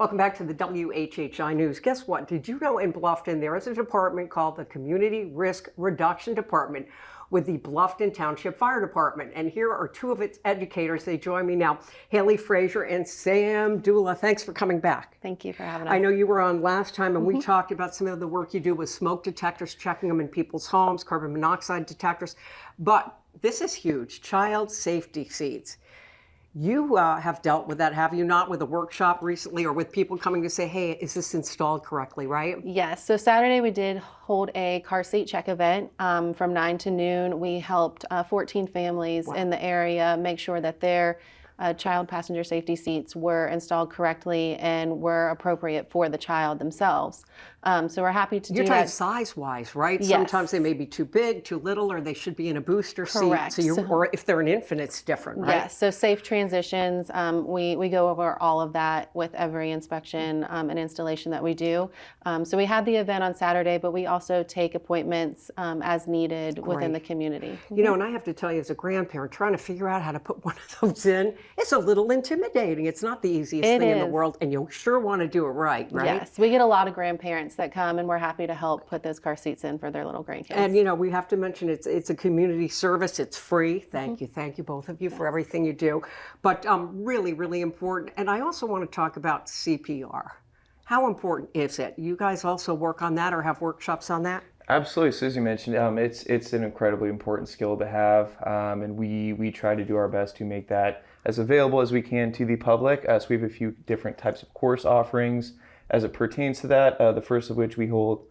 Welcome back to the WHHI News. Guess what? Did you know in Bluffton there is a department called the Community Risk Reduction Department with the Bluffton Township Fire Department? And here are two of its educators. They join me now, Haley Frazier and Sam Dulla. Thanks for coming back. Thank you for having us. I know you were on last time and we talked about some of the work you do with smoke detectors, checking them in people's homes, carbon monoxide detectors. But this is huge, child safety seats. You have dealt with that, have you not, with a workshop recently or with people coming to say, hey, is this installed correctly, right? Yes, so Saturday we did hold a car seat check event from 9 to noon. We helped 14 families in the area make sure that their child passenger safety seats were installed correctly and were appropriate for the child themselves. So we're happy to do that. You're talking size-wise, right? Yes. Sometimes they may be too big, too little, or they should be in a booster Correct. seat. Or if they're an infant, it's different, right? Yes, so safe transitions. We go over all of that with every inspection and installation that we do. So we had the event on Saturday, but we also take appointments as needed within the community. You know, and I have to tell you, as a grandparent, trying to figure out how to put one of those in, it's a little intimidating. It's not the easiest thing in the world, and you sure want to do it right? Yes, we get a lot of grandparents that come, and we're happy to help put those car seats in for their little grandkids. And you know, we have to mention it's a community service. It's free. Thank you both of you for everything you do. But really, really important. And I also want to talk about CPR. How important is it? You guys also work on that or have workshops on that? Absolutely. So as you mentioned, it's an incredibly important skill to have, and we try to do our best to make that as available as we can to the public. So we have a few different types of course offerings as it pertains to that. The first of which we hold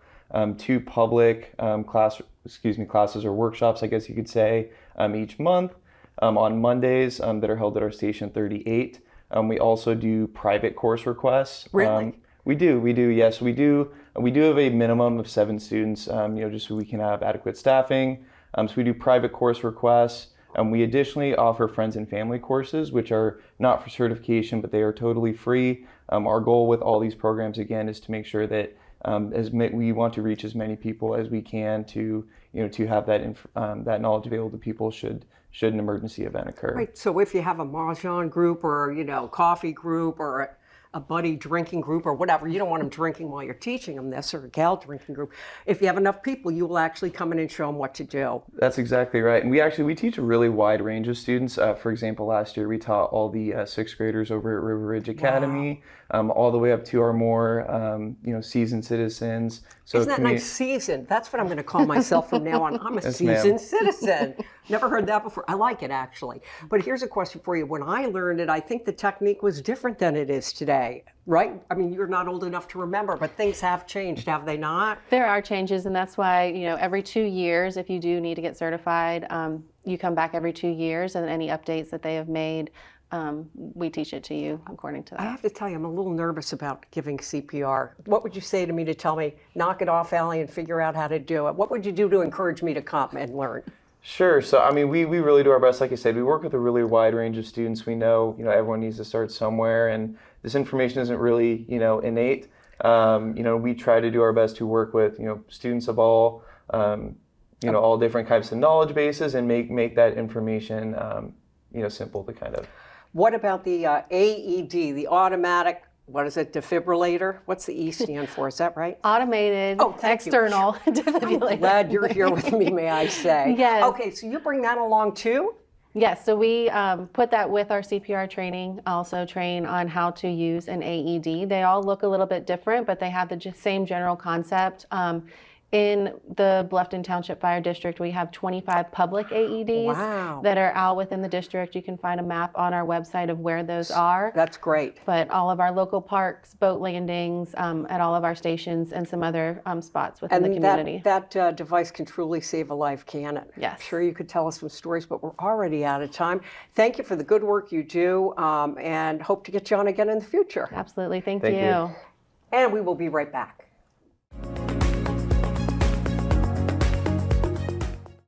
two public classes or workshops, I guess you could say, each month on Mondays that are held at our station 38. We also do private course requests. Really? We do. Yes, we do. We do have a minimum of 7 students, just so we can have adequate staffing. So we do private course requests. We additionally offer friends and family courses, which are not for certification, but they are totally free. Our goal with all these programs, again, is to make sure that we want to reach as many people as we can to have that knowledge available to people should an emergency event occur. Right. So if you have a mahjong group or coffee group or a buddy drinking group or whatever, you don't want them drinking while you're teaching them this, or a gal drinking group. If you have enough people, you will actually come in and show them what to do. That's exactly right. And we teach a really wide range of students. For example, last year we taught all the 6th graders over at River Ridge Academy, all the way up to our more seasoned citizens. So isn't that nice, seasoned? That's what I'm going to call myself from now on. I'm a seasoned citizen. Never heard that before. I like it, actually. But here's a question for you. When I learned it, I think the technique was different than it is today, right? I mean, you're not old enough to remember, but things have changed, have they not? There are changes, and that's why, every 2 years, if you do need to get certified, you come back every 2 years, and any updates that they have made, we teach it to you according to that. I have to tell you, I'm a little nervous about giving CPR. What would you say to me to tell me, knock it off, Allie, and figure out how to do it? What would you do to encourage me to come and learn? Sure. So, I mean, we really do our best. Like I said, we work with a really wide range of students. We know, everyone needs to start somewhere, and this information isn't really, innate. We try to do our best to work with, students of all, all different types of knowledge bases and make that information, simple to kind of. What about the AED, the automatic, what is it, defibrillator? What's the E stand for? Is that right? Automated, external defibrillator. I'm glad you're here with me, may I say. Yes. Okay, so you bring that along too? Yes, so we put that with our CPR training, also train on how to use an AED. They all look a little bit different, but they have the same general concept. In the Bluffton Township Fire District, we have 25 public AEDs that are out within the district. You can find a map on our website of where those are. That's great. But all of our local parks, boat landings, at all of our stations, and some other spots within the community. That device can truly save a life, can it? Yes. I'm sure you could tell us some stories, but we're already out of time. Thank you for the good work you do, and hope to get you on again in the future. Absolutely. Thank you. And we will be right back.